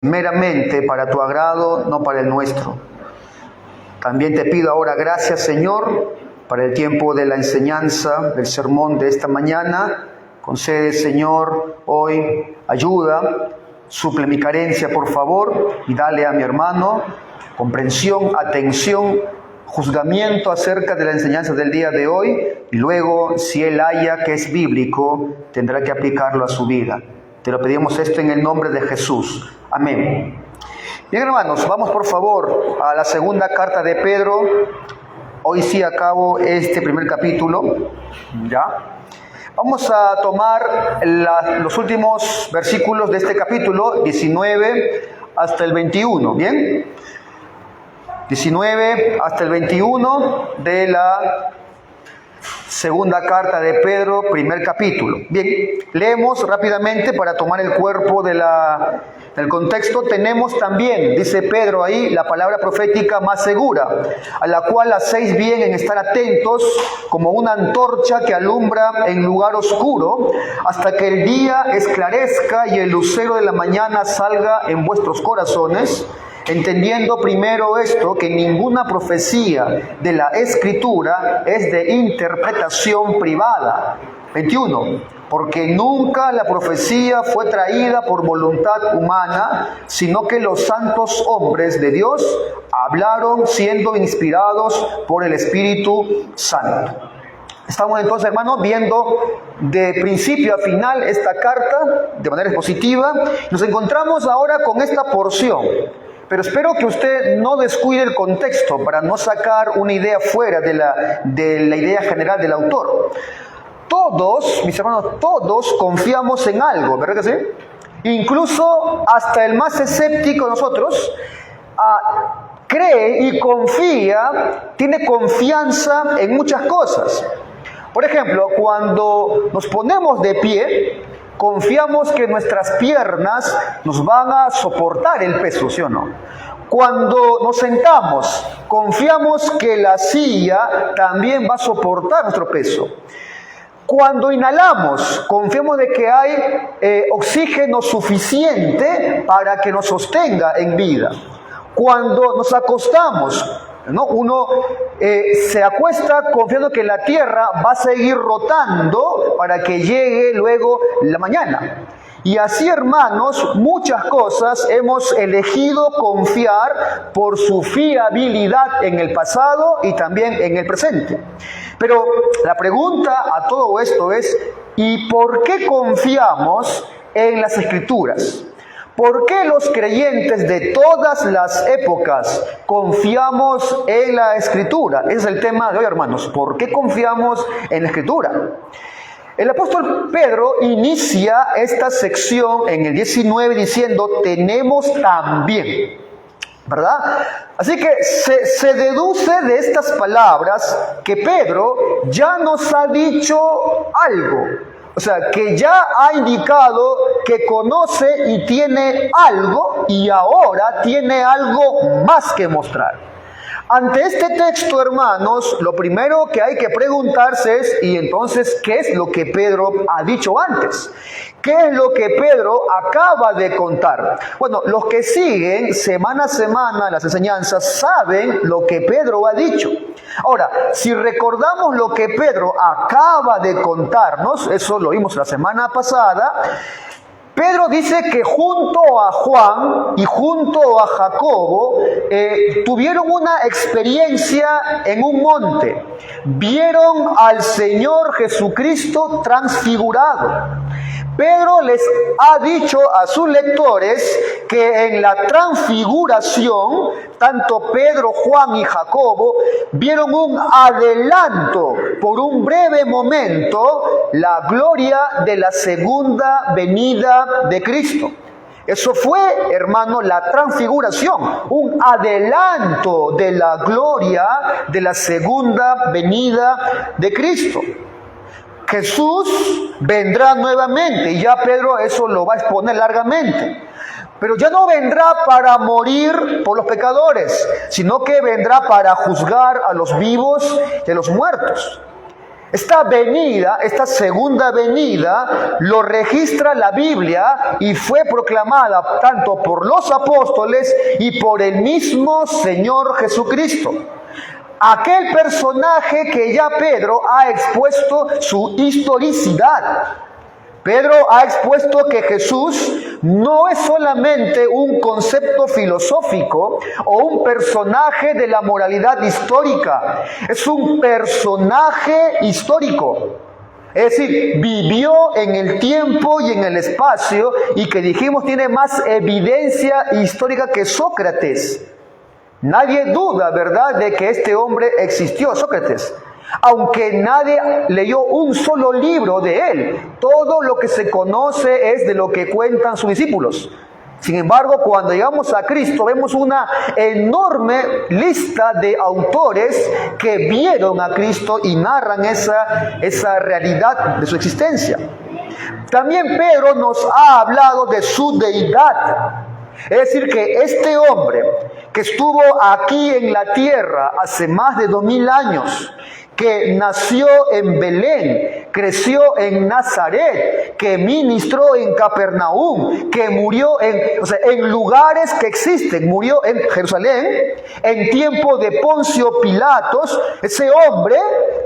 meramente para tu agrado, no para el nuestro. También te pido ahora gracias, Señor, para el tiempo de la enseñanza del sermón de esta mañana. Concede, Señor, hoy ayuda, suple mi carencia, por favor, y dale a mi hermano comprensión, atención, juzgamiento acerca de la enseñanza del día de hoy, y luego, si él haya que es bíblico, tendrá que aplicarlo a su vida. Te lo pedimos esto en el nombre de Jesús. Amén. Bien, hermanos, vamos por favor a la segunda carta de Pedro. Hoy sí acabo este primer capítulo. ¿Ya? Vamos a tomar los últimos versículos de este capítulo, 19 hasta el 21. ¿Bien? 19 hasta el 21 de la segunda carta de Pedro, primer capítulo. Bien, leemos rápidamente para tomar el cuerpo del contexto. Tenemos también, dice Pedro ahí, la palabra profética más segura, a la cual hacéis bien en estar atentos como una antorcha que alumbra en lugar oscuro, hasta que el día esclarezca y el lucero de la mañana salga en vuestros corazones, entendiendo primero esto, que ninguna profecía de la Escritura es de interpretación privada. 21. Porque nunca la profecía fue traída por voluntad humana, sino que los santos hombres de Dios hablaron siendo inspirados por el Espíritu Santo. Estamos entonces, hermanos, viendo de principio a final esta carta de manera expositiva. Nos encontramos ahora con esta porción. Pero espero que usted no descuide el contexto para no sacar una idea fuera de la idea general del autor. Todos, mis hermanos, todos confiamos en algo, ¿verdad que sí? Incluso hasta el más escéptico de nosotros cree y confía, tiene confianza en muchas cosas. Por ejemplo, cuando nos ponemos de pie, confiamos que nuestras piernas nos van a soportar el peso, ¿sí o no? Cuando nos sentamos, confiamos que la silla también va a soportar nuestro peso. Cuando inhalamos, confiamos de que hay oxígeno suficiente para que nos sostenga en vida. Cuando nos acostamos, ¿no? Uno se acuesta confiando que la tierra va a seguir rotando para que llegue luego la mañana. Y así, hermanos, muchas cosas hemos elegido confiar por su fiabilidad en el pasado y también en el presente. Pero la pregunta a todo esto es, ¿y por qué confiamos en las Escrituras? ¿Por qué los creyentes de todas las épocas confiamos en la Escritura? Ese es el tema de hoy, hermanos. ¿Por qué confiamos en la Escritura? El apóstol Pedro inicia esta sección en el 19 diciendo, tenemos también, ¿verdad? Así que se deduce de estas palabras que Pedro ya nos ha dicho algo. O sea, que ya ha indicado que conoce y tiene algo y ahora tiene algo más que mostrar. Ante este texto, hermanos, lo primero que hay que preguntarse es, ¿y entonces qué es lo que Pedro ha dicho antes? ¿Qué es lo que Pedro acaba de contar? Bueno, los que siguen semana a semana las enseñanzas saben lo que Pedro ha dicho. Ahora, si recordamos lo que Pedro acaba de contarnos, eso lo vimos la semana pasada, Pedro dice que junto a Juan y junto a Jacobo tuvieron una experiencia en un monte. Vieron al Señor Jesucristo transfigurado. Pedro les ha dicho a sus lectores que en la transfiguración, tanto Pedro, Juan y Jacobo vieron un adelanto por un breve momento la gloria de la segunda venida de Cristo. Eso fue, hermano, la transfiguración, un adelanto de la gloria de la segunda venida de Cristo. Jesús vendrá nuevamente, y ya Pedro eso lo va a exponer largamente. Pero ya no vendrá para morir por los pecadores, sino que vendrá para juzgar a los vivos y a los muertos. Esta venida, esta segunda venida, lo registra la Biblia y fue proclamada tanto por los apóstoles y por el mismo Señor Jesucristo. Aquel personaje que ya Pedro ha expuesto su historicidad. Pedro ha expuesto que Jesús no es solamente un concepto filosófico o un personaje de la moralidad histórica, es un personaje histórico. Es decir, vivió en el tiempo y en el espacio y que dijimos tiene más evidencia histórica que Sócrates. Nadie duda, ¿verdad?, de que este hombre existió, Sócrates. Aunque nadie leyó un solo libro de él, todo lo que se conoce es de lo que cuentan sus discípulos. Sin embargo, cuando llegamos a Cristo, vemos una enorme lista de autores que vieron a Cristo y narran esa realidad de su existencia. También Pedro nos ha hablado de su deidad. Es decir, que este hombre que estuvo aquí en la tierra hace más de 2000 años, que nació en Belén, creció en Nazaret, que ministró en Capernaum, que murió en lugares que existen, murió en Jerusalén, en tiempo de Poncio Pilatos. Ese hombre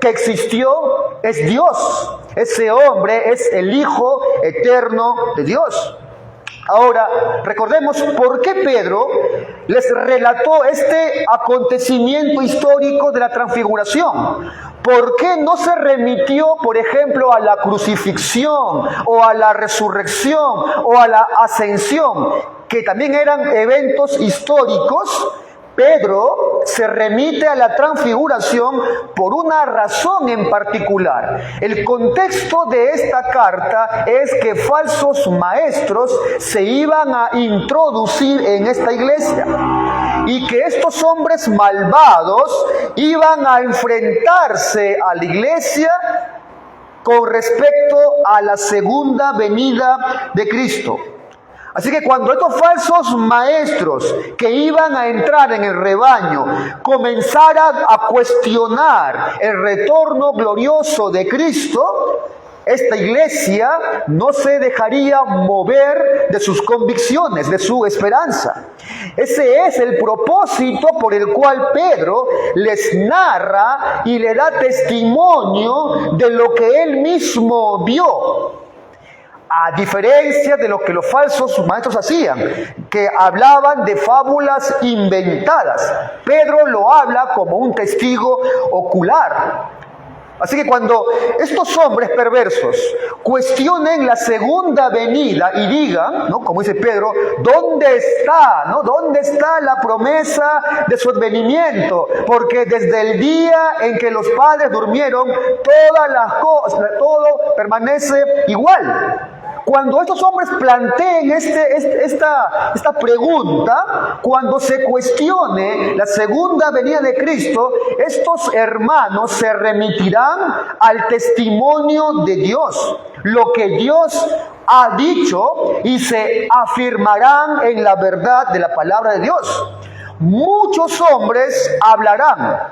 que existió es Dios, ese hombre es el Hijo eterno de Dios. Ahora, recordemos por qué Pedro les relató este acontecimiento histórico de la transfiguración. ¿Por qué no se remitió, por ejemplo, a la crucifixión o a la resurrección o a la ascensión, que también eran eventos históricos? Pedro se remite a la transfiguración por una razón en particular. El contexto de esta carta es que falsos maestros se iban a introducir en esta iglesia y que estos hombres malvados iban a enfrentarse a la iglesia con respecto a la segunda venida de Cristo. Así que cuando estos falsos maestros que iban a entrar en el rebaño comenzaran a cuestionar el retorno glorioso de Cristo, esta iglesia no se dejaría mover de sus convicciones, de su esperanza. Ese es el propósito por el cual Pedro les narra y le da testimonio de lo que él mismo vio. A diferencia de lo que los falsos maestros hacían, que hablaban de fábulas inventadas, Pedro lo habla como un testigo ocular. Así que cuando estos hombres perversos cuestionen la segunda venida y digan, ¿no?, como dice Pedro, ¿dónde está, no? ¿Dónde está la promesa de su advenimiento? Porque desde el día en que los padres durmieron, todas las cosas, todo permanece igual. Cuando estos hombres planteen esta pregunta, cuando se cuestione la segunda venida de Cristo, estos hermanos se remitirán al testimonio de Dios, lo que Dios ha dicho, y se afirmarán en la verdad de la palabra de Dios. Muchos hombres hablarán,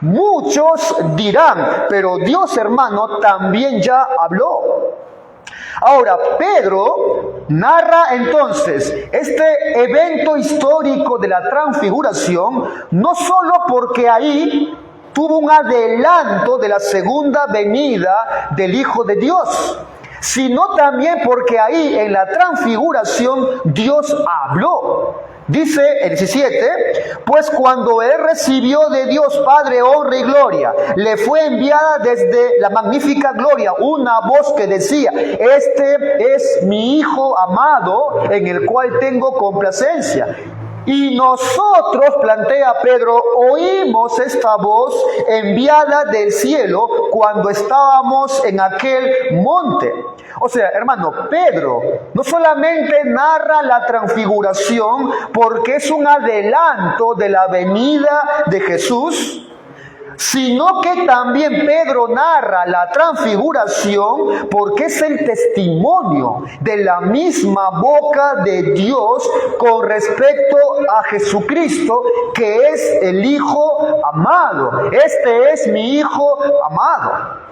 muchos dirán, pero Dios, hermano, también ya habló. Ahora, Pedro narra entonces este evento histórico de la transfiguración, no solo porque ahí tuvo un adelanto de la segunda venida del Hijo de Dios, sino también porque ahí en la transfiguración Dios habló. Dice el 17, pues cuando él recibió de Dios Padre honra y gloria, le fue enviada desde la magnífica gloria una voz que decía, este es mi Hijo amado en el cual tengo complacencia. Y nosotros, plantea Pedro, oímos esta voz enviada del cielo cuando estábamos en aquel monte. O sea, hermano, Pedro no solamente narra la transfiguración porque es un adelanto de la venida de Jesús, sino que también Pedro narra la transfiguración porque es el testimonio de la misma boca de Dios con respecto a Jesucristo, que es el Hijo amado. Este es mi Hijo amado.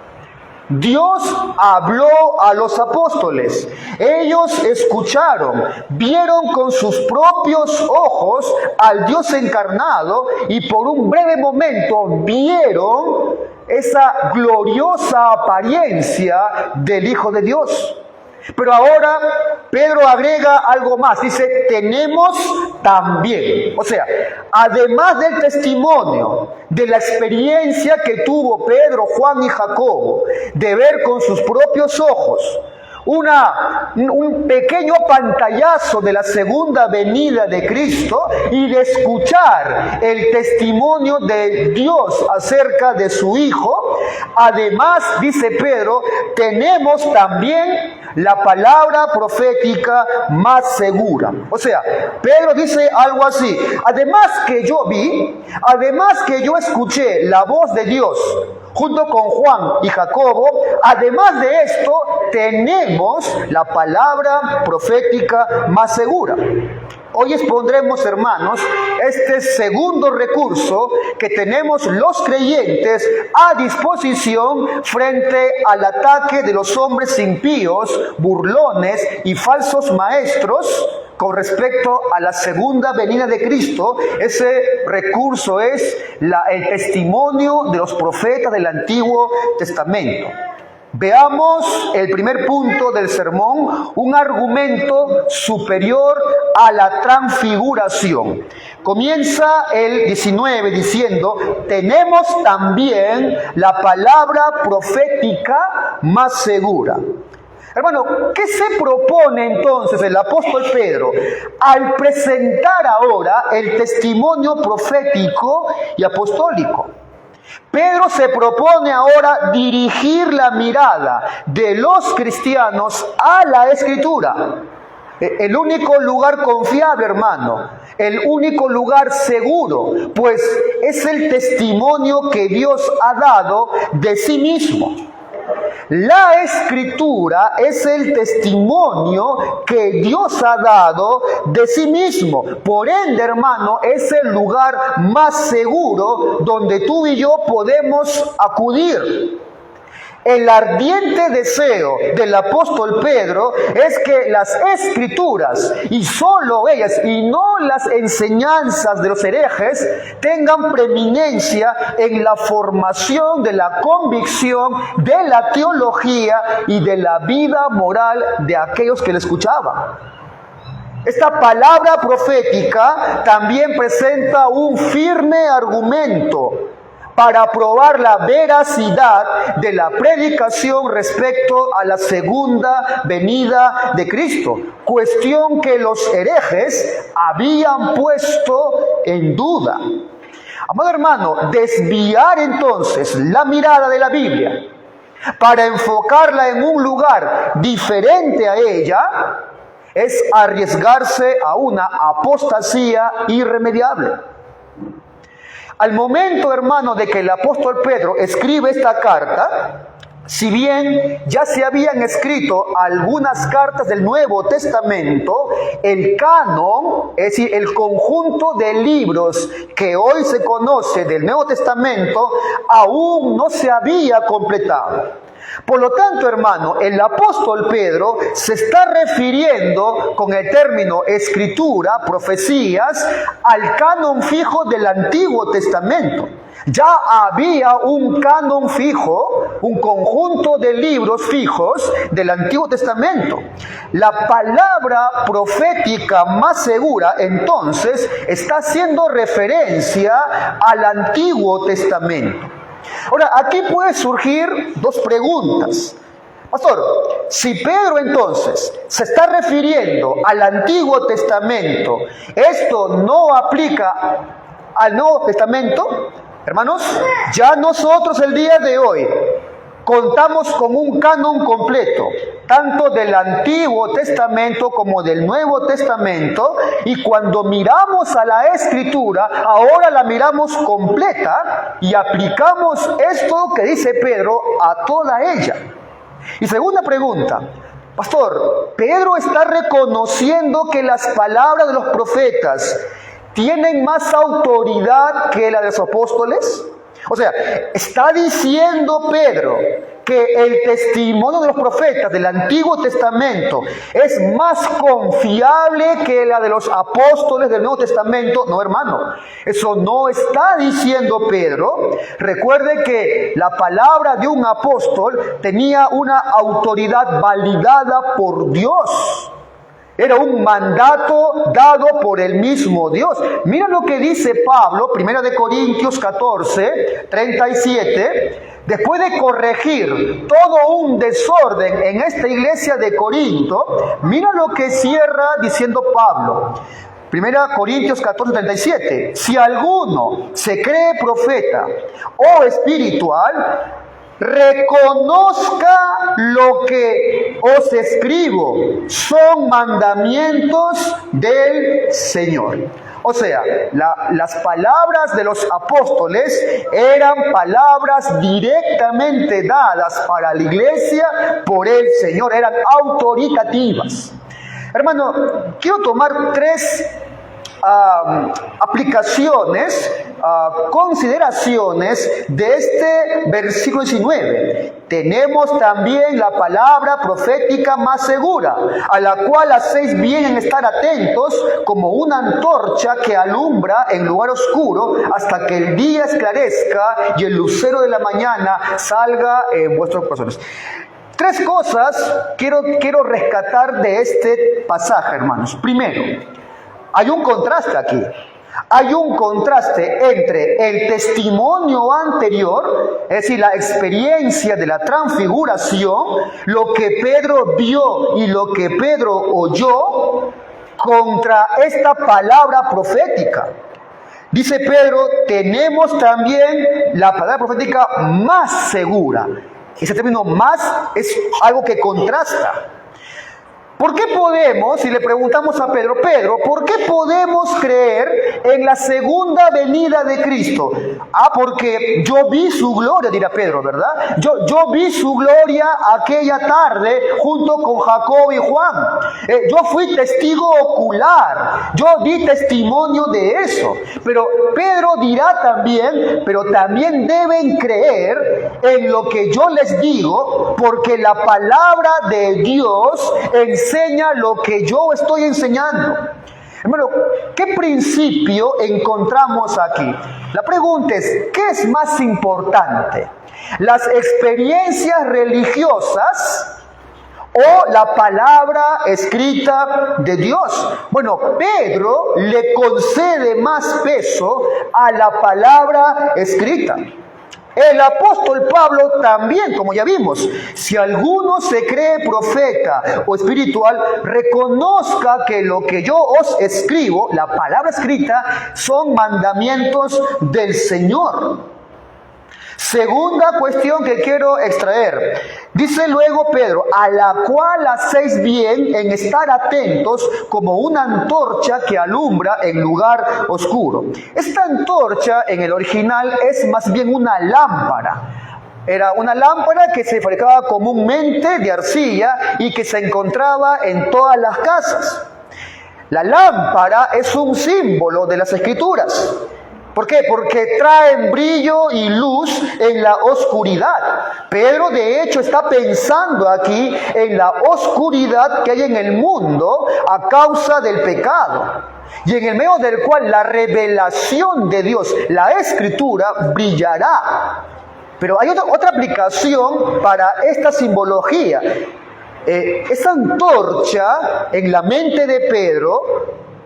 Dios habló a los apóstoles. Ellos escucharon, vieron con sus propios ojos al Dios encarnado y por un breve momento vieron esa gloriosa apariencia del Hijo de Dios. Pero ahora Pedro agrega algo más, dice, tenemos también. O sea, además del testimonio, de la experiencia que tuvo Pedro, Juan y Jacobo, de ver con sus propios ojos un pequeño pantallazo de la segunda venida de Cristo y de escuchar el testimonio de Dios acerca de su Hijo, además, dice Pedro, tenemos también la palabra profética más segura. O sea, Pedro dice algo así, además que yo vi, además que yo escuché la voz de Dios junto con Juan y Jacobo, además de esto, tenemos la palabra profética más segura. Hoy expondremos, hermanos, este segundo recurso que tenemos los creyentes a disposición frente al ataque de los hombres impíos, burlones y falsos maestros con respecto a la segunda venida de Cristo. Ese recurso es el testimonio de los profetas del Antiguo Testamento. Veamos el primer punto del sermón, un argumento superior a la transfiguración. Comienza el 19 diciendo, tenemos también la palabra profética más segura. Hermano, ¿qué se propone entonces el apóstol Pedro al presentar ahora el testimonio profético y apostólico? Pedro se propone ahora dirigir la mirada de los cristianos a la Escritura. El único lugar confiable, hermano, el único lugar seguro, pues es el testimonio que Dios ha dado de sí mismo. La Escritura es el testimonio que Dios ha dado de sí mismo. Por ende, hermano, es el lugar más seguro donde tú y yo podemos acudir. El ardiente deseo del apóstol Pedro es que las Escrituras, y solo ellas, y no las enseñanzas de los herejes, tengan preeminencia en la formación de la convicción, de la teología y de la vida moral de aquellos que le escuchaban. Esta palabra profética también presenta un firme argumento para probar la veracidad de la predicación respecto a la segunda venida de Cristo, cuestión que los herejes habían puesto en duda. Amado hermano, desviar entonces la mirada de la Biblia para enfocarla en un lugar diferente a ella es arriesgarse a una apostasía irremediable. Al momento, hermano, de que el apóstol Pedro escribe esta carta, si bien ya se habían escrito algunas cartas del Nuevo Testamento, el canon, es decir, el conjunto de libros que hoy se conoce del Nuevo Testamento, aún no se había completado. Por lo tanto, hermano, el apóstol Pedro se está refiriendo con el término escritura, profecías, al canon fijo del Antiguo Testamento. Ya había un canon fijo, un conjunto de libros fijos del Antiguo Testamento. La palabra profética más segura, entonces, está haciendo referencia al Antiguo Testamento. Ahora, aquí puede surgir dos preguntas. Pastor, si Pedro entonces se está refiriendo al Antiguo Testamento, ¿esto no aplica al Nuevo Testamento? Hermanos, ya nosotros el día de hoy contamos con un canon completo, tanto del Antiguo Testamento como del Nuevo Testamento, y cuando miramos a la Escritura, ahora la miramos completa y aplicamos esto que dice Pedro a toda ella. Y segunda pregunta, pastor, ¿Pedro está reconociendo que las palabras de los profetas tienen más autoridad que la de los apóstoles? O sea, está diciendo Pedro que el testimonio de los profetas del Antiguo Testamento es más confiable que la de los apóstoles del Nuevo Testamento. No, hermano, eso no está diciendo Pedro. Recuerde que la palabra de un apóstol tenía una autoridad validada por Dios. Era un mandato dado por el mismo Dios. Mira lo que dice Pablo, 1 Corintios 14, 37. Después de corregir todo un desorden en esta iglesia de Corinto, mira lo que cierra diciendo Pablo. 1 Corintios 14, 37. Si alguno se cree profeta o espiritual, reconozca lo que os escribo, son mandamientos del Señor. O sea, las palabras de los apóstoles eran palabras directamente dadas para la iglesia por el Señor, eran autoritativas. Hermano, quiero tomar tres aplicaciones, consideraciones de este versículo 19. Tenemos también la palabra profética más segura, a la cual hacéis bien en estar atentos como una antorcha que alumbra en lugar oscuro hasta que el día esclarezca y el lucero de la mañana salga en vuestros corazones. Tres cosas quiero rescatar de este pasaje, hermanos. Primero, hay un contraste aquí. Hay un contraste entre el testimonio anterior, es decir, la experiencia de la transfiguración, lo que Pedro vio y lo que Pedro oyó, contra esta palabra profética. Dice Pedro, tenemos también la palabra profética más segura. Ese término más es algo que contrasta. ¿Por qué podemos, si le preguntamos a Pedro, ¿por qué podemos creer en la segunda venida de Cristo? Porque yo vi su gloria, dirá Pedro, ¿verdad? Yo vi su gloria aquella tarde junto con Jacob y Juan. Yo fui testigo ocular, yo di testimonio de eso. Pero Pedro dirá también, pero también deben creer en lo que yo les digo, porque la palabra de Dios enseña lo que yo estoy enseñando. Hermano, ¿qué principio encontramos aquí? La pregunta es, ¿qué es más importante? ¿Las experiencias religiosas o la palabra escrita de Dios? Bueno, Pedro le concede más peso a la palabra escrita. El apóstol Pablo también, como ya vimos, si alguno se cree profeta o espiritual, reconozca que lo que yo os escribo, la palabra escrita, son mandamientos del Señor. Segunda cuestión que quiero extraer. Dice luego Pedro, a la cual hacéis bien en estar atentos como una antorcha que alumbra en lugar oscuro. Esta antorcha en el original es más bien una lámpara. Era una lámpara que se fabricaba comúnmente de arcilla y que se encontraba en todas las casas. La lámpara es un símbolo de las Escrituras. ¿Por qué? Porque traen brillo y luz en la oscuridad. Pedro, de hecho, está pensando aquí en la oscuridad que hay en el mundo a causa del pecado, y en el medio del cual la revelación de Dios, la Escritura, brillará. Pero hay otra aplicación para esta simbología. Esa antorcha en la mente de Pedro,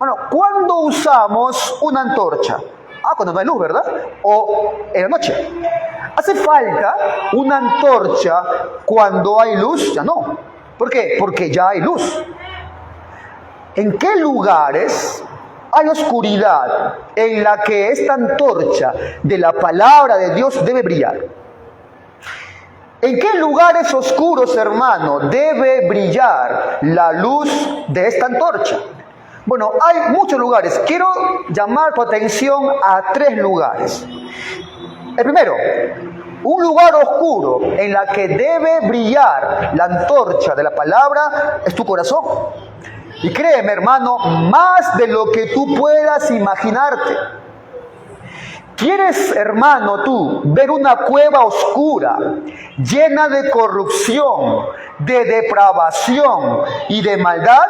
bueno, ¿cuándo usamos una antorcha? Cuando no hay luz, ¿verdad? O en la noche. ¿Hace falta una antorcha cuando hay luz? Ya no. ¿Por qué? Porque ya hay luz. ¿En qué lugares hay oscuridad en la que esta antorcha de la palabra de Dios debe brillar? ¿En qué lugares oscuros, hermano, debe brillar la luz de esta antorcha? Bueno, hay muchos lugares. Quiero llamar tu atención a tres lugares. El primero, un lugar oscuro en la que debe brillar la antorcha de la palabra es tu corazón. Y créeme, hermano, más de lo que tú puedas imaginarte. ¿Quieres, hermano, tú ver una cueva oscura, llena de corrupción, de depravación y de maldad?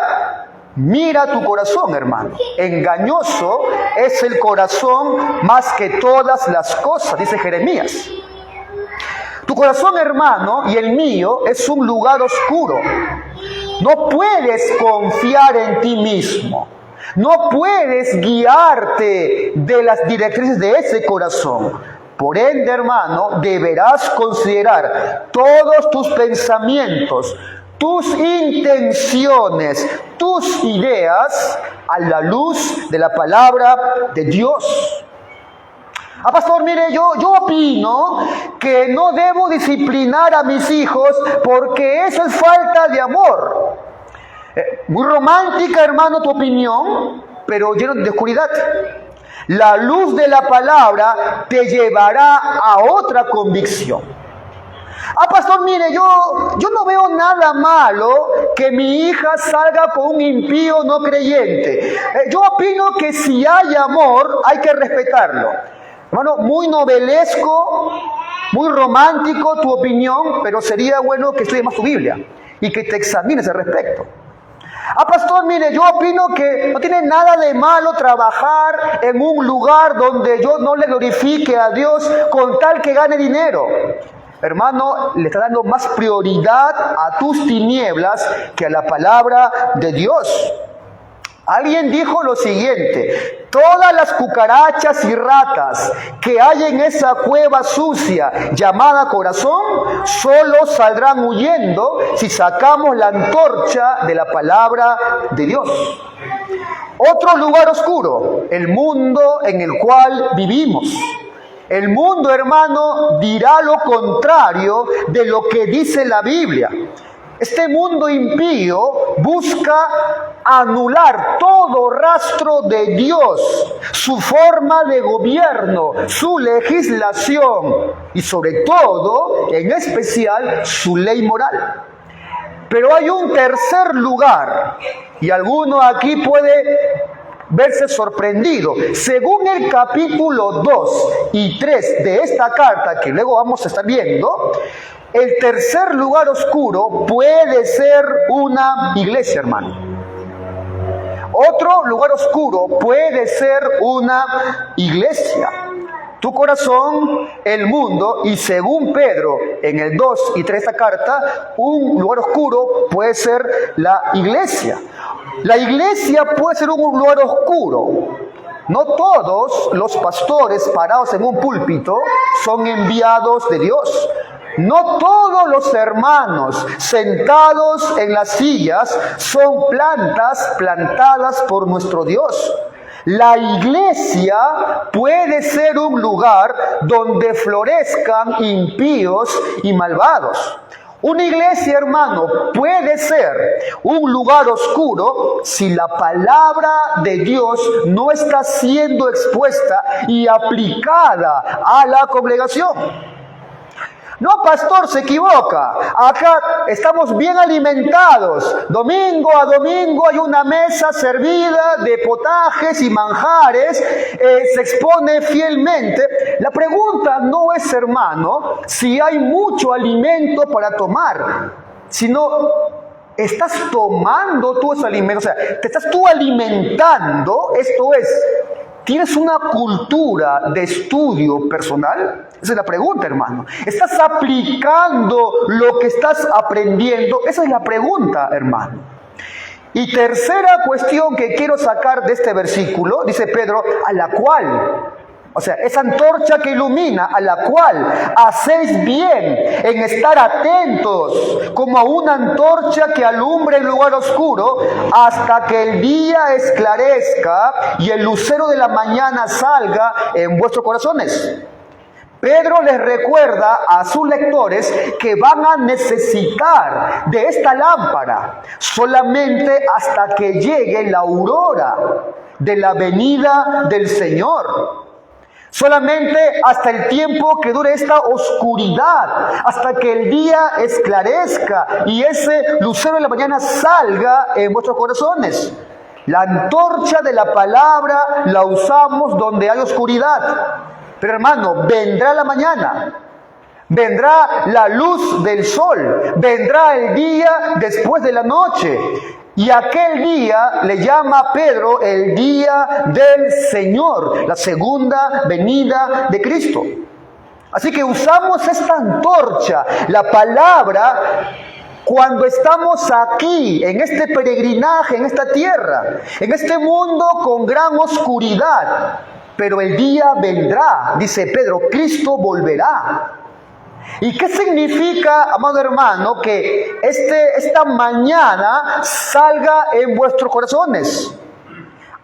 Mira tu corazón, hermano. Engañoso es el corazón más que todas las cosas, dice Jeremías. Tu corazón, hermano, y el mío es un lugar oscuro. No puedes confiar en ti mismo. No puedes guiarte de las directrices de ese corazón. Por ende, hermano, deberás considerar todos tus pensamientos, tus intenciones, tus ideas a la luz de la palabra de Dios. Pastor, mire, yo opino que no debo disciplinar a mis hijos porque eso es falta de amor. Muy romántica, hermano, tu opinión, pero lleno de oscuridad. La luz de la palabra te llevará a otra convicción. Pastor, mire, yo no veo nada malo que mi hija salga con un impío no creyente. Yo opino que si hay amor, hay que respetarlo. Hermano, muy novelesco, muy romántico tu opinión, pero sería bueno que estudies más tu Biblia y que te examines al respecto. Pastor, mire, yo opino que no tiene nada de malo trabajar en un lugar donde yo no le glorifique a Dios con tal que gane dinero. Hermano, le está dando más prioridad a tus tinieblas que a la palabra de Dios. Alguien dijo lo siguiente: todas las cucarachas y ratas que hay en esa cueva sucia llamada corazón solo saldrán huyendo si sacamos la antorcha de la palabra de Dios. Otro lugar oscuro, el mundo en el cual vivimos. El mundo, hermano, dirá lo contrario de lo que dice la Biblia. Este mundo impío busca anular todo rastro de Dios, su forma de gobierno, su legislación y sobre todo, en especial, su ley moral. Pero hay un tercer lugar y alguno aquí puede verse sorprendido. Según el capítulo 2 y 3 de esta carta que luego vamos a estar viendo, el tercer lugar oscuro puede ser una iglesia, hermano. Otro lugar oscuro puede ser una iglesia. Tu corazón, el mundo, y según Pedro en el 2 y 3 de esta carta, un lugar oscuro puede ser la iglesia. La iglesia puede ser un lugar oscuro. No todos los pastores parados en un púlpito son enviados de Dios. No todos los hermanos sentados en las sillas son plantas plantadas por nuestro Dios. La iglesia puede ser un lugar donde florezcan impíos y malvados. Una iglesia, hermano, puede ser un lugar oscuro si la palabra de Dios no está siendo expuesta y aplicada a la congregación. No, pastor, se equivoca. Acá estamos bien alimentados. Domingo a domingo hay una mesa servida de potajes y manjares. Se expone fielmente. La pregunta no es, hermano, si hay mucho alimento para tomar, sino ¿estás tomando tú ese alimento? O sea, ¿te estás tú alimentando? Esto es, ¿tienes una cultura de estudio personal? Esa es la pregunta, hermano. ¿Estás aplicando lo que estás aprendiendo? Esa es la pregunta, hermano. Y tercera cuestión que quiero sacar de este versículo, dice Pedro, a la cual, o sea, esa antorcha que ilumina, a la cual hacéis bien en estar atentos, como a una antorcha que alumbra el lugar oscuro, hasta que el día esclarezca y el lucero de la mañana salga en vuestros corazones. Pedro les recuerda a sus lectores que van a necesitar de esta lámpara solamente hasta que llegue la aurora de la venida del Señor. Solamente hasta el tiempo que dure esta oscuridad, hasta que el día esclarezca y ese lucero de la mañana salga en vuestros corazones. La antorcha de la palabra la usamos donde hay oscuridad. Pero hermano, vendrá la mañana, vendrá la luz del sol, vendrá el día después de la noche. Y aquel día le llama Pedro el día del Señor, la segunda venida de Cristo. Así que usamos esta antorcha, la palabra, cuando estamos aquí, en este peregrinaje, en esta tierra, en este mundo con gran oscuridad. Pero el día vendrá, dice Pedro, Cristo volverá. ¿Y qué significa, amado hermano, que esta mañana salga en vuestros corazones?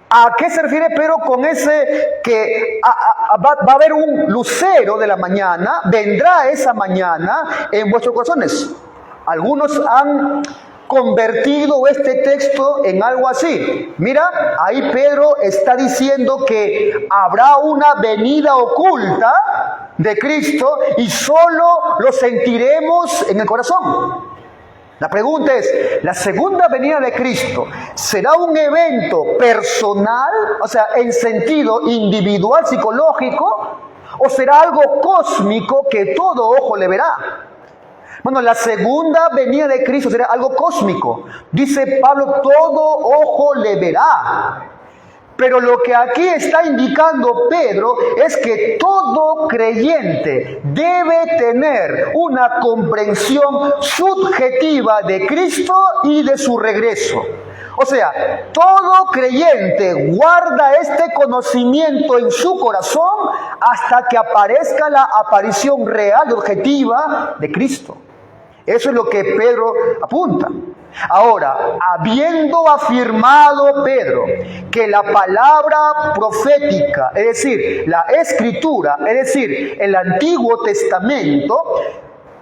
¿A qué se refiere Pedro con ese que va a haber un lucero de la mañana? Vendrá esa mañana en vuestros corazones. Algunos han convertido este texto en algo así. Mira, ahí Pedro está diciendo que habrá una venida oculta de Cristo y solo lo sentiremos en el corazón. La pregunta es, ¿la segunda venida de Cristo será un evento personal, o sea, en sentido individual, psicológico, o será algo cósmico que todo ojo le verá? Bueno, la segunda venida de Cristo será algo cósmico. Dice Pablo, todo ojo le verá. Pero lo que aquí está indicando Pedro es que todo creyente debe tener una comprensión subjetiva de Cristo y de su regreso. O sea, todo creyente guarda este conocimiento en su corazón hasta que aparezca la aparición real y objetiva de Cristo. Eso es lo que Pedro apunta. Ahora, habiendo afirmado Pedro que la palabra profética, es decir, la Escritura, es decir, el Antiguo Testamento,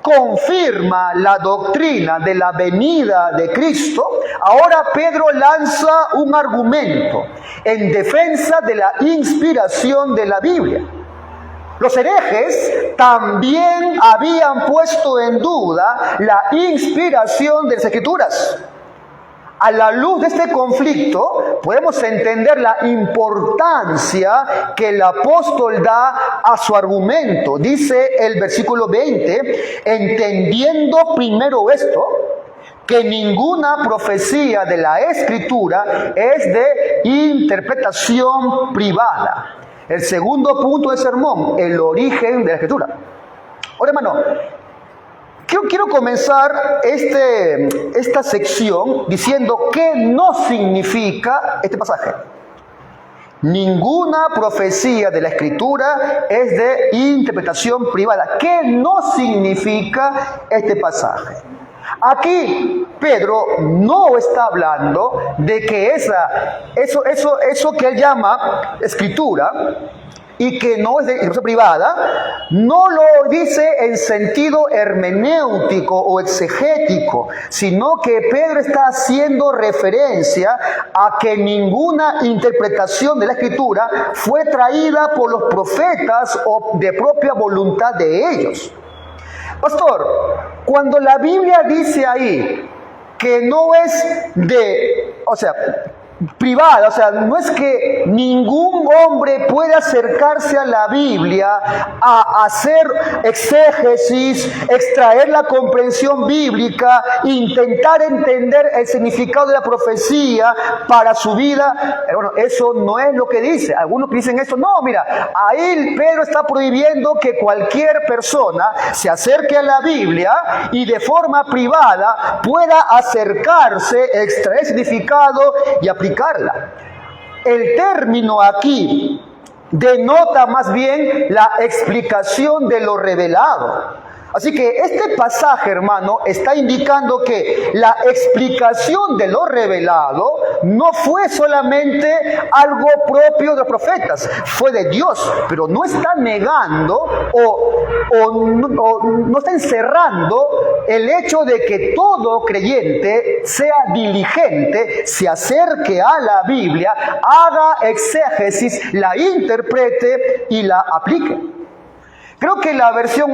confirma la doctrina de la venida de Cristo, ahora Pedro lanza un argumento en defensa de la inspiración de la Biblia. Los herejes también habían puesto en duda la inspiración de las Escrituras. A la luz de este conflicto, podemos entender la importancia que el apóstol da a su argumento. Dice el versículo 20, entendiendo primero esto, que ninguna profecía de la Escritura es de interpretación privada. El segundo punto del sermón, el origen de la Escritura. Ahora, hermano, quiero comenzar esta sección diciendo qué no significa este pasaje. Ninguna profecía de la Escritura es de interpretación privada. ¿Qué no significa este pasaje? Aquí Pedro no está hablando de que eso que él llama Escritura y que no es de interpretación privada, no lo dice en sentido hermenéutico o exegético, sino que Pedro está haciendo referencia a que ninguna interpretación de la Escritura fue traída por los profetas o de propia voluntad de ellos. Pastor, cuando la Biblia dice ahí que no es privada, o sea, no es que ningún hombre puede acercarse a la Biblia a hacer exégesis, extraer la comprensión bíblica, intentar entender el significado de la profecía para su vida. Bueno, eso no es lo que dice. Algunos dicen eso. No, mira, ahí Pedro está prohibiendo que cualquier persona se acerque a la Biblia y de forma privada pueda acercarse, extraer significado y aplicarla. El término aquí denota más bien la explicación de lo revelado. Así que este pasaje, hermano, está indicando que la explicación de lo revelado no fue solamente algo propio de los profetas, fue de Dios, pero no está negando o no está encerrando el hecho de que todo creyente sea diligente, se acerque a la Biblia, haga exégesis, la interprete y la aplique. Creo que la versión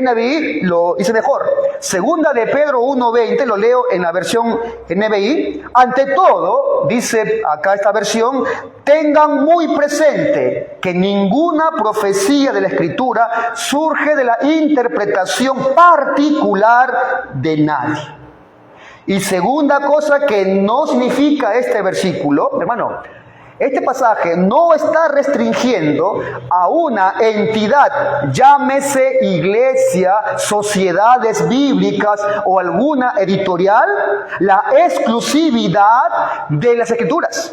NBI lo dice mejor. Segunda de Pedro 1:20, lo leo en la versión NBI. Ante todo, dice acá esta versión, tengan muy presente que ninguna profecía de la Escritura surge de la interpretación particular de nadie. Y segunda cosa que no significa este versículo, hermano, este pasaje no está restringiendo a una entidad, llámese iglesia, sociedades bíblicas o alguna editorial, la exclusividad de las Escrituras.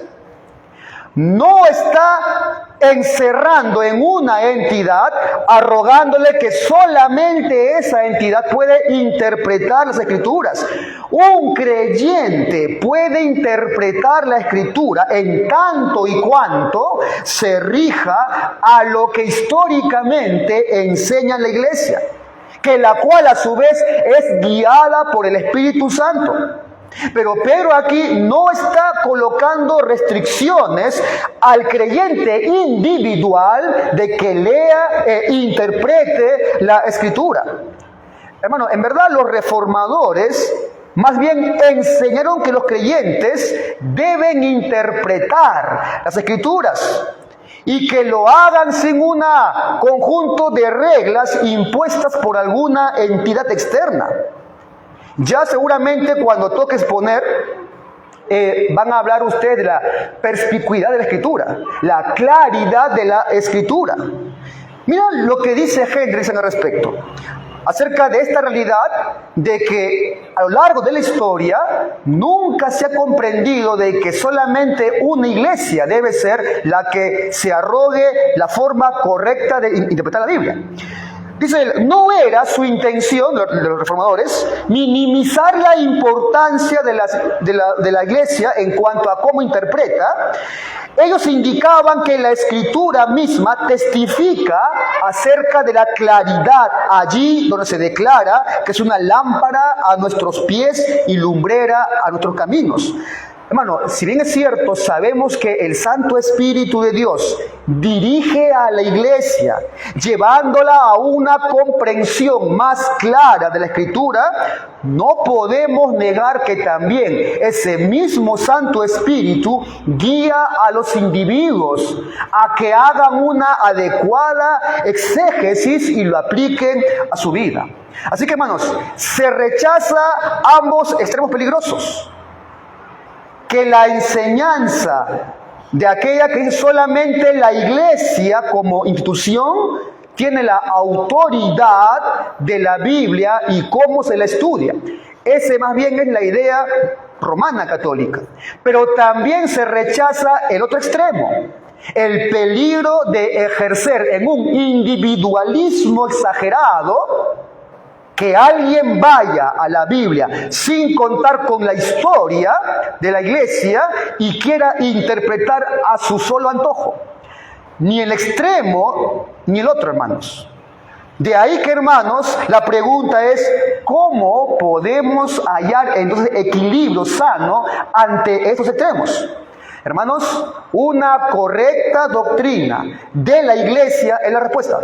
No está encerrando en una entidad, arrogándole que solamente esa entidad puede interpretar las Escrituras. Un creyente puede interpretar la Escritura en tanto y cuanto se rija a lo que históricamente enseña la Iglesia, que la cual a su vez es guiada por el Espíritu Santo. Pero Pedro aquí no está colocando restricciones al creyente individual de que lea e interprete la Escritura. Hermano, en verdad los reformadores más bien enseñaron que los creyentes deben interpretar las Escrituras y que lo hagan sin un conjunto de reglas impuestas por alguna entidad externa. Ya seguramente cuando toque exponer, van a hablar ustedes de la perspicuidad de la Escritura, la claridad de la Escritura. Mira lo que dice Hendricks al respecto, acerca de esta realidad de que a lo largo de la historia nunca se ha comprendido de que solamente una iglesia debe ser la que se arrogue la forma correcta de interpretar la Biblia. Dice él, no era su intención, de los reformadores, minimizar la importancia de la iglesia en cuanto a cómo interpreta. Ellos indicaban que la Escritura misma testifica acerca de la claridad allí donde se declara que es una lámpara a nuestros pies y lumbrera a nuestros caminos. Hermano, si bien es cierto, sabemos que el Santo Espíritu de Dios dirige a la iglesia, llevándola a una comprensión más clara de la Escritura, no podemos negar que también ese mismo Santo Espíritu guía a los individuos a que hagan una adecuada exégesis y lo apliquen a su vida. Así que, hermanos, se rechaza ambos extremos peligrosos. Que la enseñanza de aquella que es solamente la iglesia como institución tiene la autoridad de la Biblia y cómo se la estudia. Ese más bien es la idea romana católica. Pero también se rechaza el otro extremo, el peligro de ejercer en un individualismo exagerado, que alguien vaya a la Biblia sin contar con la historia de la iglesia y quiera interpretar a su solo antojo. Ni el extremo ni el otro, hermanos. De ahí que, hermanos, la pregunta es, ¿cómo podemos hallar entonces equilibrio sano ante estos extremos? Hermanos, una correcta doctrina de la iglesia es la respuesta.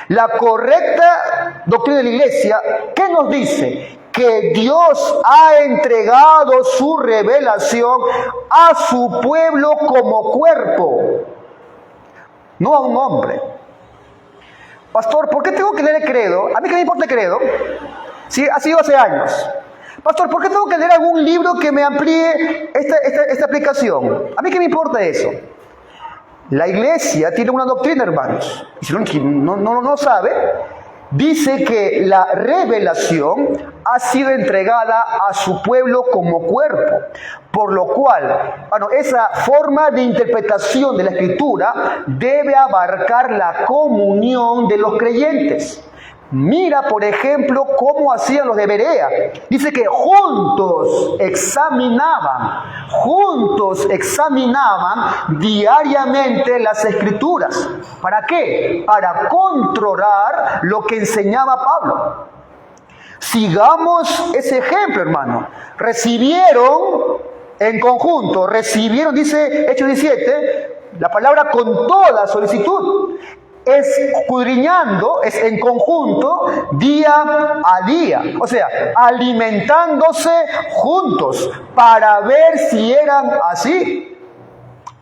La correcta doctrina de la iglesia, ¿qué nos dice? Que Dios ha entregado su revelación a su pueblo como cuerpo, no a un hombre. Pastor, ¿por qué tengo que leer el credo? A mí qué me importa el credo, sí, ha sido hace años. Pastor, ¿por qué tengo que leer algún libro que me amplíe esta aplicación? A mí qué me importa eso. La iglesia tiene una doctrina, hermanos, y si no sabe, dice que la revelación ha sido entregada a su pueblo como cuerpo, por lo cual, bueno, esa forma de interpretación de la Escritura debe abarcar la comunión de los creyentes. Mira, por ejemplo, cómo hacían los de Berea. Dice que juntos examinaban diariamente las Escrituras. ¿Para qué? Para controlar lo que enseñaba Pablo. Sigamos ese ejemplo, hermano. Recibieron en conjunto, dice Hechos 17, la palabra con toda solicitud. escudriñando, es en conjunto, día a día. O sea, alimentándose juntos para ver si eran así.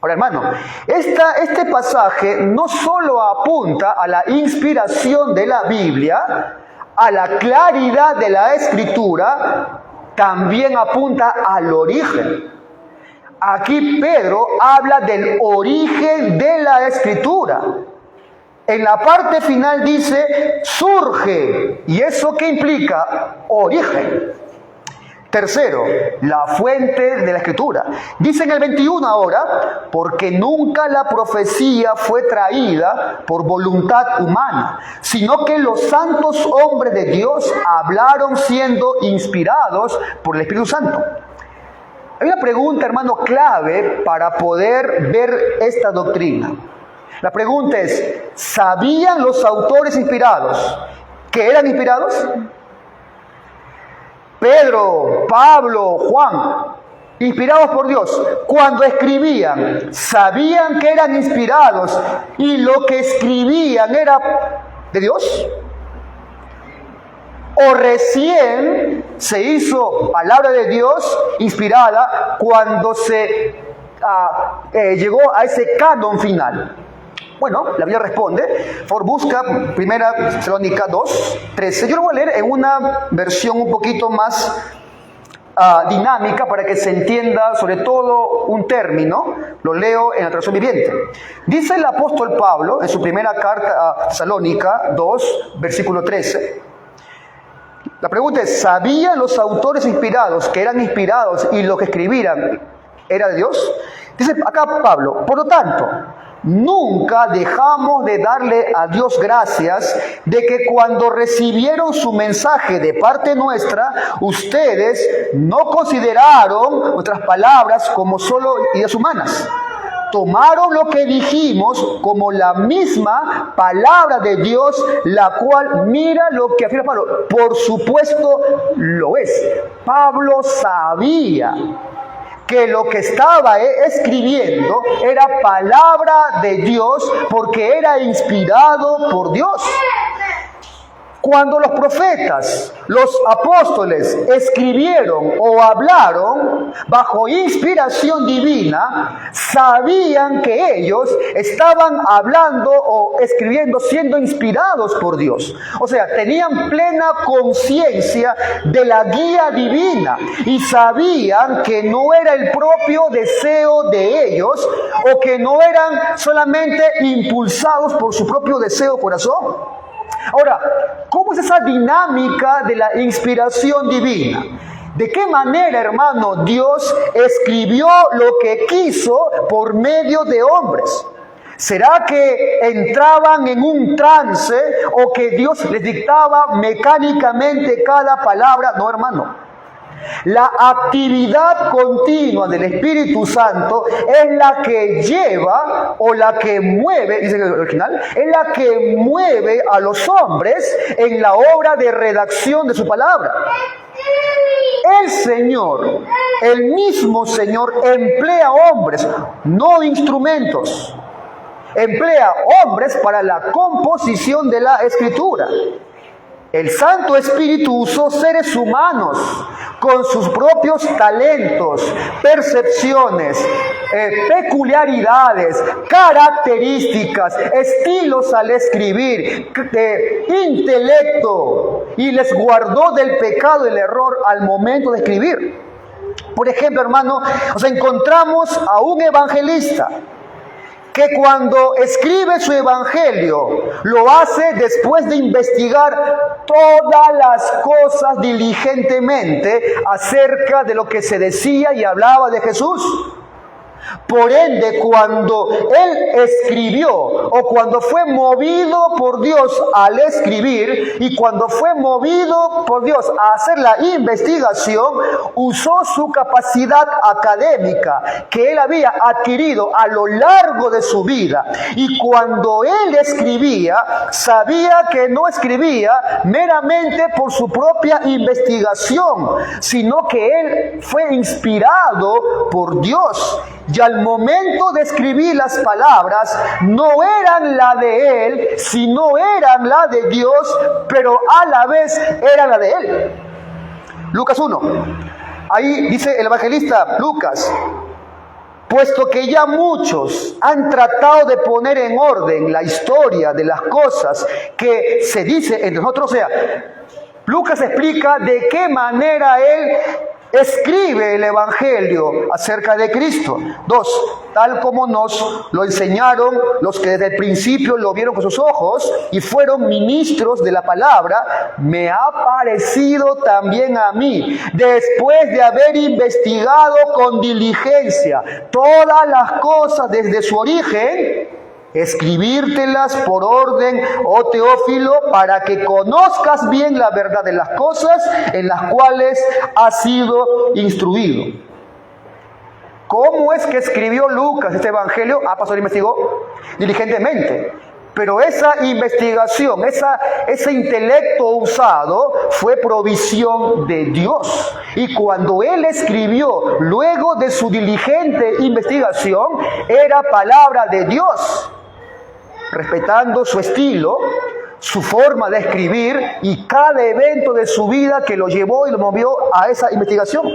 Ahora, hermano, este pasaje no solo apunta a la inspiración de la Biblia, a la claridad de la Escritura, también apunta al origen. Aquí Pedro habla del origen de la Escritura. En la parte final dice, surge. ¿Y eso qué implica? Origen. Tercero, la fuente de la Escritura. Dice en el 21 ahora, porque nunca la profecía fue traída por voluntad humana, sino que los santos hombres de Dios hablaron siendo inspirados por el Espíritu Santo. Hay una pregunta, hermano, clave para poder ver esta doctrina. La pregunta es, ¿sabían los autores inspirados que eran inspirados? Pedro, Pablo, Juan, inspirados por Dios, cuando escribían, ¿sabían que eran inspirados y lo que escribían era de Dios? ¿O recién se hizo palabra de Dios inspirada cuando se llegó a ese canon final? Bueno, la Biblia responde. Por favor, busca 1 Tesalónica 2:13. Yo lo voy a leer en una versión un poquito más dinámica para que se entienda sobre todo un término. Lo leo en la traducción viviente. Dice el apóstol Pablo en su primera carta a Tesalónica 2, versículo 13. La pregunta es, ¿sabían los autores inspirados que eran inspirados y lo que escribían era de Dios? Dice acá Pablo, por lo tanto, nunca dejamos de darle a Dios gracias de que cuando recibieron su mensaje de parte nuestra, ustedes no consideraron nuestras palabras como solo ideas humanas. Tomaron lo que dijimos como la misma palabra de Dios, la cual, mira lo que afirma Pablo, por supuesto lo es. Pablo sabía que lo que estaba escribiendo era palabra de Dios porque era inspirado por Dios. Cuando los profetas, los apóstoles escribieron o hablaron bajo inspiración divina, sabían que ellos estaban hablando o escribiendo siendo inspirados por Dios. O sea, tenían plena conciencia de la guía divina y sabían que no era el propio deseo de ellos o que no eran solamente impulsados por su propio deseo corazón. Ahora, ¿cómo es esa dinámica de la inspiración divina? ¿De qué manera, hermano, Dios escribió lo que quiso por medio de hombres? ¿Será que entraban en un trance o que Dios les dictaba mecánicamente cada palabra? No, hermano. La actividad continua del Espíritu Santo es la que lleva o la que mueve, dice el original, es la que mueve a los hombres en la obra de redacción de su palabra. El Señor, el mismo Señor, emplea hombres, no instrumentos. Emplea hombres para la composición de la Escritura. El Santo Espíritu usó seres humanos con sus propios talentos, percepciones, peculiaridades, características, estilos al escribir, intelecto, y les guardó del pecado y el error al momento de escribir. Por ejemplo, hermano, nos encontramos a un evangelista que cuando escribe su evangelio, lo hace después de investigar todas las cosas diligentemente acerca de lo que se decía y hablaba de Jesús. Por ende, cuando él escribió o cuando fue movido por Dios al escribir y cuando fue movido por Dios a hacer la investigación, usó su capacidad académica que él había adquirido a lo largo de su vida. Y cuando él escribía, sabía que no escribía meramente por su propia investigación, sino que él fue inspirado por Dios. y al momento de escribir las palabras no eran la de él, sino eran la de Dios, pero a la vez eran la de él. Lucas 1. Ahí dice el evangelista Lucas: puesto que ya muchos han tratado de poner en orden la historia de las cosas que se dice entre nosotros, o sea, Lucas explica de qué manera él escribe el Evangelio acerca de Cristo. 2. Tal como nos lo enseñaron los que desde el principio lo vieron con sus ojos y fueron ministros de la palabra, me ha parecido también a mí, después de haber investigado con diligencia todas las cosas desde su origen, escribírtelas por orden, oh Teófilo, para que conozcas bien la verdad de las cosas en las cuales has sido instruido. ¿Cómo es que escribió Lucas este evangelio? Pastor investigó diligentemente. Pero esa investigación, ese intelecto usado fue provisión de Dios. Y cuando él escribió, luego de su diligente investigación, era palabra de Dios, respetando su estilo, su forma de escribir y cada evento de su vida que lo llevó y lo movió a esa investigación.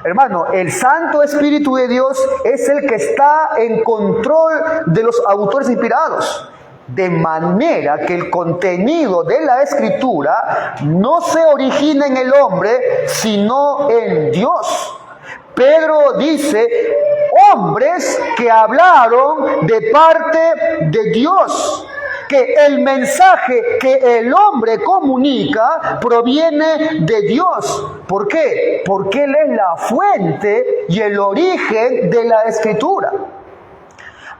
Hermano, el Santo Espíritu de Dios es el que está en control de los autores inspirados, de manera que el contenido de la Escritura no se origina en el hombre, sino en Dios. Pedro dice: hombres que hablaron de parte de Dios, que el mensaje que el hombre comunica proviene de Dios. ¿Por qué? Porque Él es la fuente y el origen de la Escritura.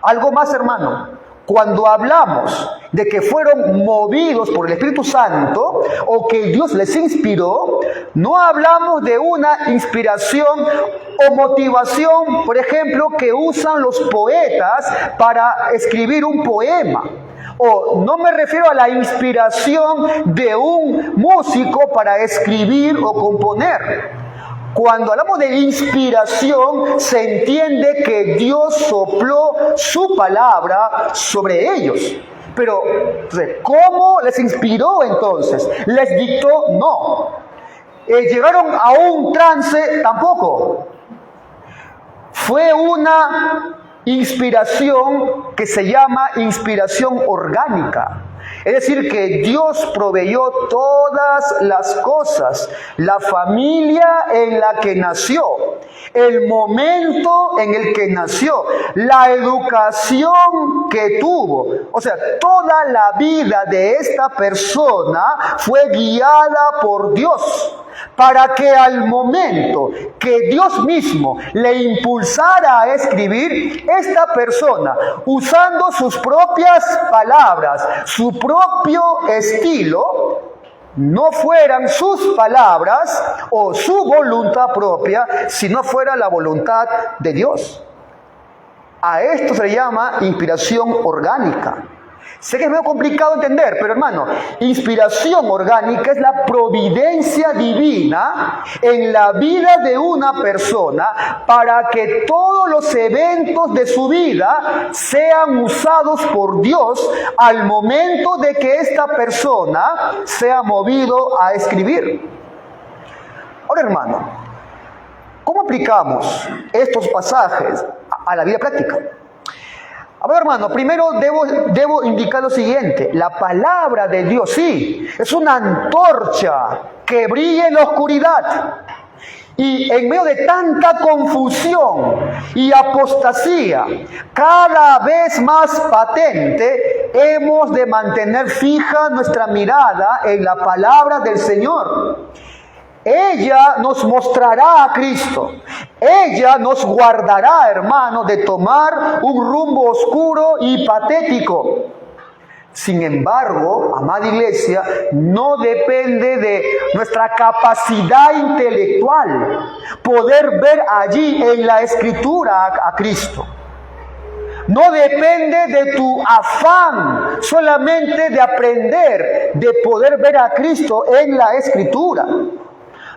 Algo más, hermano. Cuando hablamos de que fueron movidos por el Espíritu Santo o que Dios les inspiró, no hablamos de una inspiración o motivación, por ejemplo, que usan los poetas para escribir un poema. O no me refiero a la inspiración de un músico para escribir o componer. Cuando hablamos de inspiración, se entiende que Dios sopló su palabra sobre ellos. Pero, ¿cómo les inspiró entonces? ¿Les dictó? No. ¿Llegaron a un trance? Tampoco. Fue una inspiración que se llama inspiración orgánica. Es decir, que Dios proveyó todas las cosas, la familia en la que nació, el momento en el que nació, la educación que tuvo. O sea, toda la vida de esta persona fue guiada por Dios, para que al momento que Dios mismo le impulsara a escribir, esta persona, usando sus propias palabras, su propio estilo, no fueran sus palabras o su voluntad propia, sino fuera la voluntad de Dios. A esto se le llama inspiración orgánica. Sé que es medio complicado entender, pero hermano, inspiración orgánica es la providencia divina en la vida de una persona para que todos los eventos de su vida sean usados por Dios al momento de que esta persona sea movido a escribir. Ahora, hermano, ¿cómo aplicamos estos pasajes a la vida práctica? A ver, hermano, primero debo indicar lo siguiente. La palabra de Dios, sí, es una antorcha que brilla en la oscuridad. Y en medio de tanta confusión y apostasía, cada vez más patente, hemos de mantener fija nuestra mirada en la palabra del Señor. Ella nos mostrará a Cristo. Ella nos guardará, hermano, de tomar un rumbo oscuro y patético. Sin embargo, amada iglesia, no depende de nuestra capacidad intelectual poder ver allí en la Escritura a Cristo. No depende de tu afán solamente de aprender, de poder ver a Cristo en la Escritura.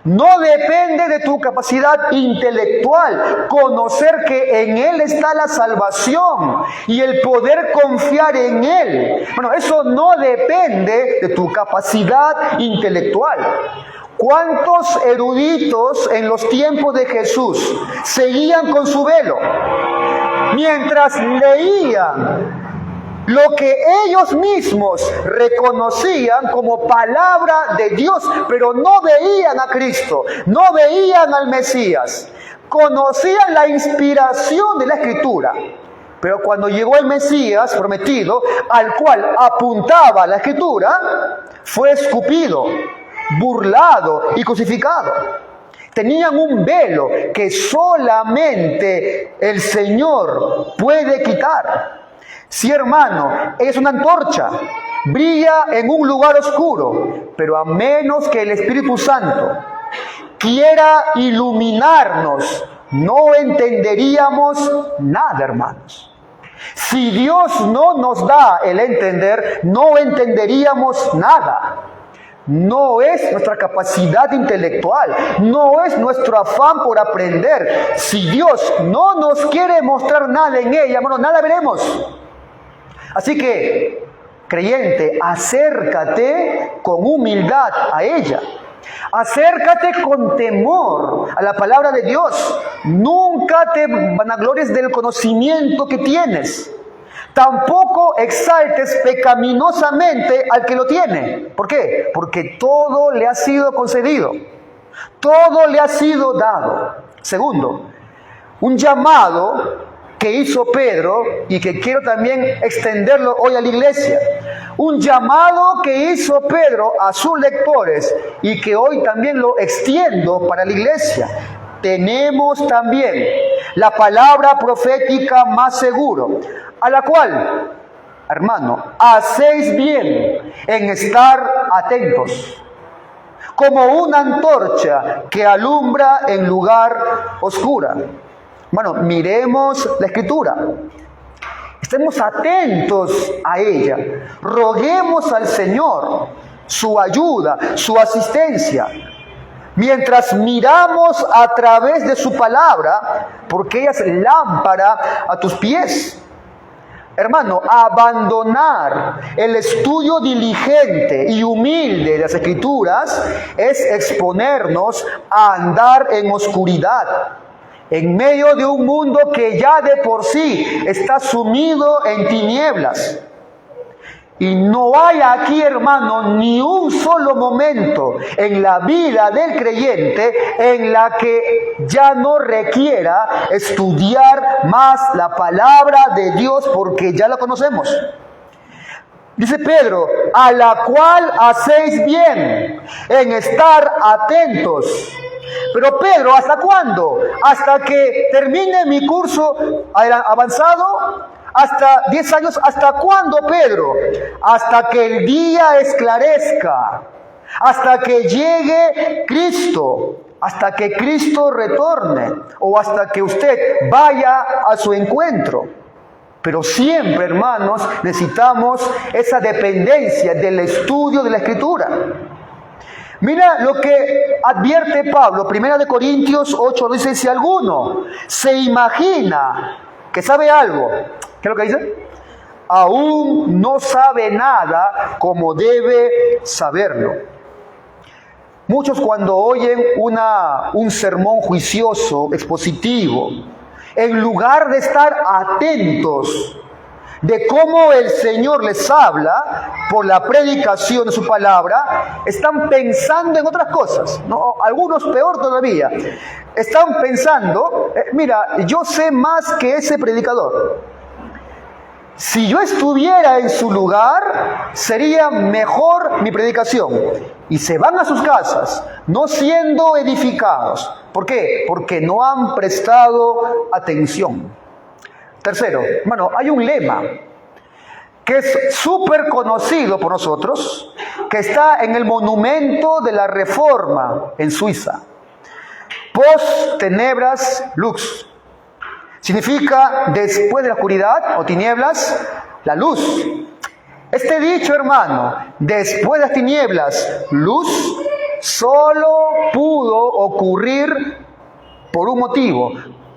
No depende de tu capacidad intelectual conocer que en Él está la salvación y el poder confiar en Él. Bueno, eso no depende de tu capacidad intelectual. ¿Cuántos eruditos en los tiempos de Jesús seguían con su velo mientras leían lo que ellos mismos reconocían como palabra de Dios, pero no veían a Cristo, no veían al Mesías? Conocían la inspiración de la Escritura, pero cuando llegó el Mesías prometido, al cual apuntaba la Escritura, fue escupido, burlado y crucificado. Tenían un velo que solamente el Señor puede quitar. Sí, hermano, es una antorcha, brilla en un lugar oscuro, pero a menos que el Espíritu Santo quiera iluminarnos, no entenderíamos nada, hermanos. Si Dios no nos da el entender, no entenderíamos nada. No es nuestra capacidad intelectual, no es nuestro afán por aprender. Si Dios no nos quiere mostrar nada en ella, bueno, nada veremos. Así que, creyente, acércate con humildad a ella. Acércate con temor a la palabra de Dios. Nunca te vanaglories del conocimiento que tienes. Tampoco exaltes pecaminosamente al que lo tiene. ¿Por qué? Porque todo le ha sido concedido. Todo le ha sido dado. Segundo, un llamado que hizo Pedro y que quiero también extenderlo hoy a la iglesia. Un llamado que hizo Pedro a sus lectores y que hoy también lo extiendo para la iglesia. Tenemos también la palabra profética más seguro, a la cual, hermano, hacéis bien en estar atentos, como una antorcha que alumbra en lugar oscura. Bueno, miremos la Escritura. Estemos atentos a ella. Roguemos al Señor su ayuda, su asistencia. Mientras miramos a través de su palabra, porque ella es lámpara a tus pies. Hermano, abandonar el estudio diligente y humilde de las Escrituras es exponernos a andar en oscuridad, en medio de un mundo que ya de por sí está sumido en tinieblas. Y no hay aquí, hermano, ni un solo momento en la vida del creyente en la que ya no requiera estudiar más la palabra de Dios, porque ya la conocemos. Dice Pedro, a la cual hacéis bien en estar atentos. Pero Pedro, ¿hasta cuándo? ¿Hasta que termine mi curso avanzado? ¿Hasta 10 años? ¿Hasta cuándo, Pedro? Hasta que el día esclarezca, hasta que llegue Cristo, hasta que Cristo retorne, o hasta que usted vaya a su encuentro. Pero siempre, hermanos, necesitamos esa dependencia del estudio de la Escritura. Mira lo que advierte Pablo, 1 Corintios 8, dice, si alguno se imagina que sabe algo, ¿qué es lo que dice? Aún no sabe nada como debe saberlo. Muchos cuando oyen un sermón juicioso, expositivo, en lugar de estar atentos de cómo el Señor les habla por la predicación de su palabra, están pensando en otras cosas, ¿no? Algunos peor todavía. Están pensando, mira, yo sé más que ese predicador. Si yo estuviera en su lugar, sería mejor mi predicación. Y se van a sus casas, no siendo edificados. ¿Por qué? Porque no han prestado atención. Tercero, hermano, hay un lema que es súper conocido por nosotros, que está en el monumento de la Reforma en Suiza. Post tenebras lux. Significa después de la oscuridad o tinieblas, la luz. Este dicho, hermano, después de las tinieblas, luz, solo pudo ocurrir por un motivo,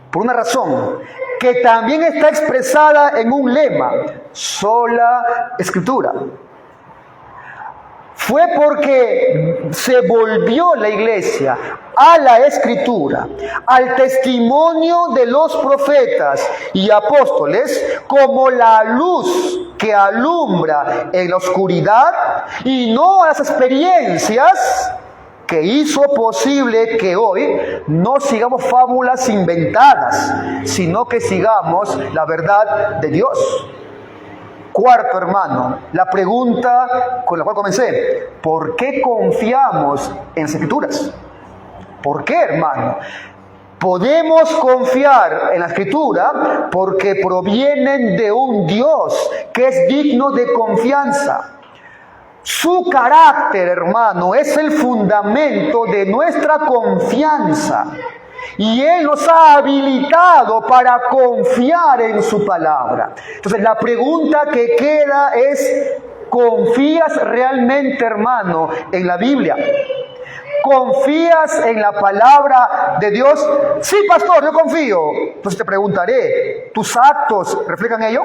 por una razón, que también está expresada en un lema: sola Escritura. Fue porque se volvió la iglesia a la Escritura, al testimonio de los profetas y apóstoles, como la luz que alumbra en la oscuridad, y no a las experiencias que hizo posible que hoy no sigamos fábulas inventadas, sino que sigamos la verdad de Dios. Cuarto, hermano, la pregunta con la cual comencé: ¿por qué confiamos en las Escrituras? ¿Por qué, hermano? Podemos confiar en la Escritura porque provienen de un Dios que es digno de confianza. Su carácter, hermano, es el fundamento de nuestra confianza. Y Él nos ha habilitado para confiar en su palabra. Entonces la pregunta que queda es: ¿confías realmente, hermano, en la Biblia? ¿Confías en la palabra de Dios? Sí, pastor, yo confío. Entonces te preguntaré, ¿tus actos reflejan ello?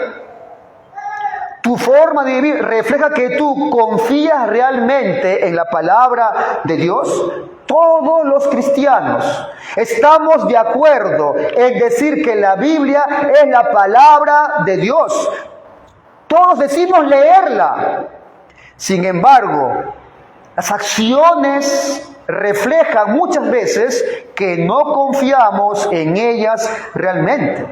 ¿Tu forma de vivir refleja que tú confías realmente en la palabra de Dios? Todos los cristianos estamos de acuerdo en decir que la Biblia es la palabra de Dios. Todos decimos leerla. Sin embargo, las acciones reflejan muchas veces que no confiamos en ellas realmente.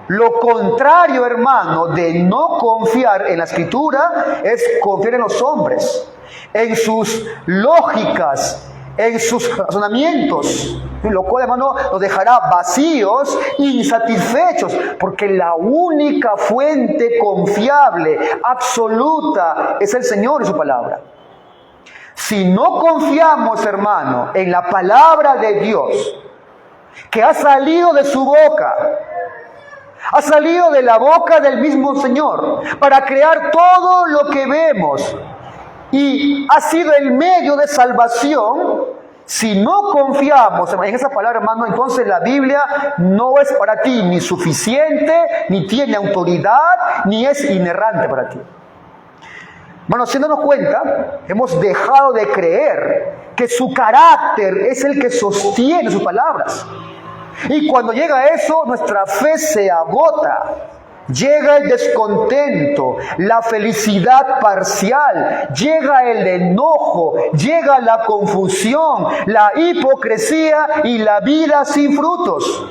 Lo contrario, hermano, de no confiar en la Escritura es confiar en los hombres, en sus lógicas, en sus razonamientos, lo cual, hermano, nos dejará vacíos, insatisfechos, porque la única fuente confiable, absoluta, es el Señor y su palabra. Si no confiamos, hermano, en la palabra de Dios, que ha salido de su boca, ha salido de la boca del mismo Señor para crear todo lo que vemos y ha sido el medio de salvación, si no confiamos en esa palabra, hermano, entonces la Biblia no es para ti ni suficiente, ni tiene autoridad, ni es inerrante para ti. Bueno, haciéndonos cuenta, hemos dejado de creer que su carácter es el que sostiene sus palabras. Y cuando llega eso, nuestra fe se agota. Llega el descontento, la felicidad parcial, llega el enojo, llega la confusión, la hipocresía y la vida sin frutos.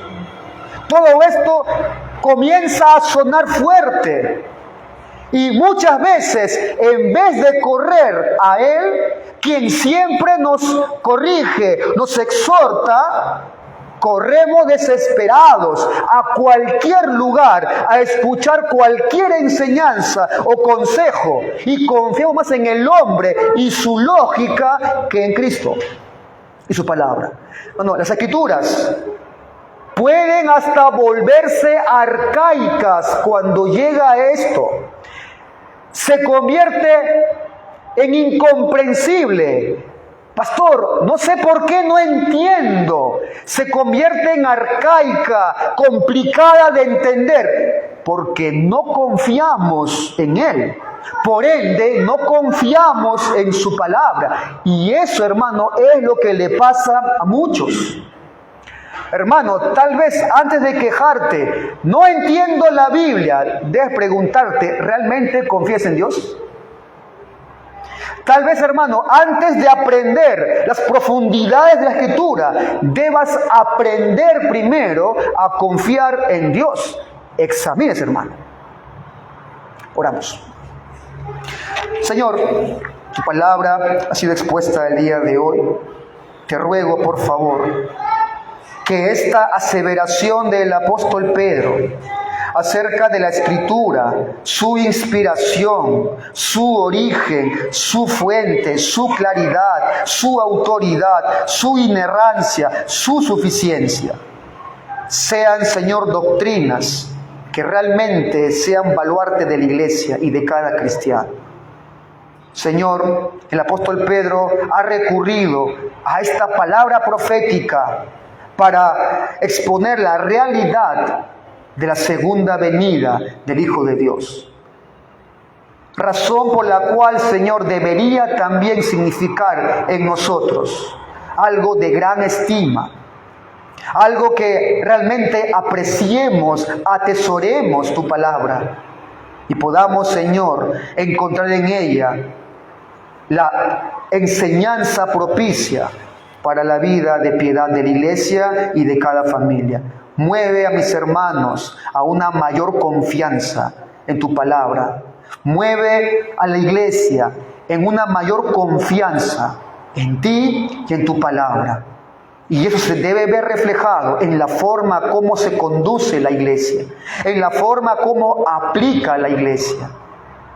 Todo esto comienza a sonar fuerte. Y muchas veces, en vez de correr a Él, quien siempre nos corrige, nos exhorta, corremos desesperados a cualquier lugar a escuchar cualquier enseñanza o consejo y confiamos más en el hombre y su lógica que en Cristo y su palabra. Bueno, las Escrituras pueden hasta volverse arcaicas cuando llega a esto. Se convierte en incomprensible. Pastor, no sé por qué no entiendo. Se convierte en arcaica, complicada de entender, porque no confiamos en Él. Por ende, no confiamos en su palabra. Y eso, hermano, es lo que le pasa a muchos. Hermano, tal vez antes de quejarte, no entiendo la Biblia, debes preguntarte, ¿realmente confías en Dios? Tal vez, hermano, antes de aprender las profundidades de la Escritura, debas aprender primero a confiar en Dios. Examínese, hermano. Oramos. Señor, tu palabra ha sido expuesta el día de hoy. Te ruego, por favor, que esta aseveración del apóstol Pedro acerca de la Escritura, su inspiración, su origen, su fuente, su claridad, su autoridad, su inerrancia, su suficiencia, sean, Señor, doctrinas que realmente sean baluarte de la iglesia y de cada cristiano. Señor, el apóstol Pedro ha recurrido a esta palabra profética para exponer la realidad de la segunda venida del Hijo de Dios. Razón por la cual, Señor, debería también significar en nosotros algo de gran estima, algo que realmente apreciemos, atesoremos tu palabra y podamos, Señor, encontrar en ella la enseñanza propicia para la vida de piedad de la iglesia y de cada familia. Mueve a mis hermanos a una mayor confianza en tu palabra. Mueve a la iglesia en una mayor confianza en ti y en tu palabra. Y eso se debe ver reflejado en la forma como se conduce la iglesia, en la forma como aplica la iglesia.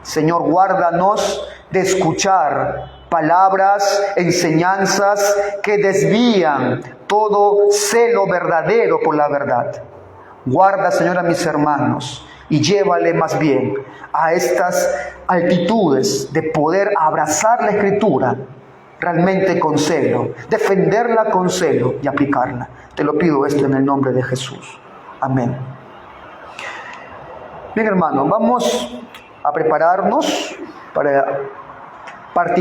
Señor, guárdanos de escuchar palabras, enseñanzas que desvían todo celo verdadero por la verdad. Guarda, Señor, a mis hermanos y llévale más bien a estas altitudes de poder abrazar la Escritura realmente con celo, defenderla con celo y aplicarla. Te lo pido esto en el nombre de Jesús. Amén. Bien, hermanos, vamos a prepararnos para participar